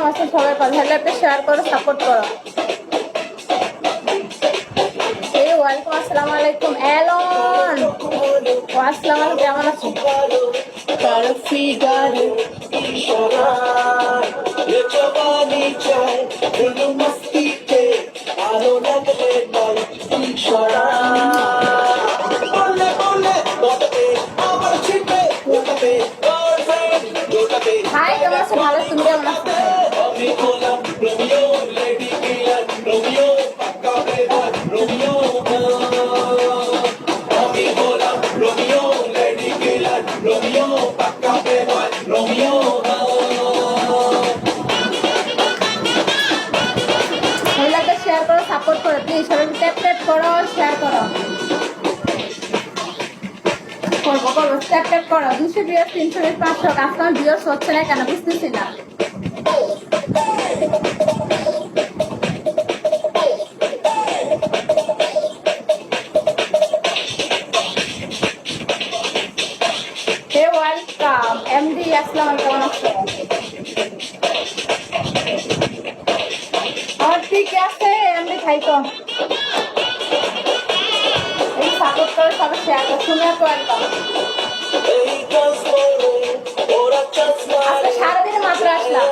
কেমন আছো সবাই? ভালো লাইভটা শেয়ার করো, সাপোর্ট করো। এই ওয়ালাইকুম আসসালামু আলাইকুম এলন। আসসালামু আলাইকুম, কেমন আছো? কারো ফিগার ইশারা ये जवानी चाहे दिल मस्ती के आरो लगले নাই ইশারা बोले बोले বলতে আমার ছিপে ওটাতে গার্লফ্রেন্ড ওটাতে হাই কেমন আছো? ভালো, তুমি কেমন আছো? আমি হলাম রোমিও লেডি কিলার রোমিও পাক্কা বেবার রোমিও আমি হলাম রোমিও লেডি কিলার রোমিও পাক্কা বেবার রোমিও শেয়ার করো, সাপোর্ট করো প্লিজ। সবাই ট্যাপ ট্যাপ করো, শেয়ার করো। করবো ট্যাপ ট্যাপ করো। 200 ভিউয়ার্স, 300 ভিউয়ার্স, 500 আজকে আমার ভিউয়ার্স হচ্ছে না কেন বুঝতেছি না। হে ওয়েলকাম এমডি, আসসালামু আলাইকুম, কেমন আছো? ঠিক আছে এমডি, থাইকো এই সাপোর্ট করে সবাই শেয়ার করো। তুমি আর ওয়েলকাম। আজকে সারাদিনে মাত্র আসলাম।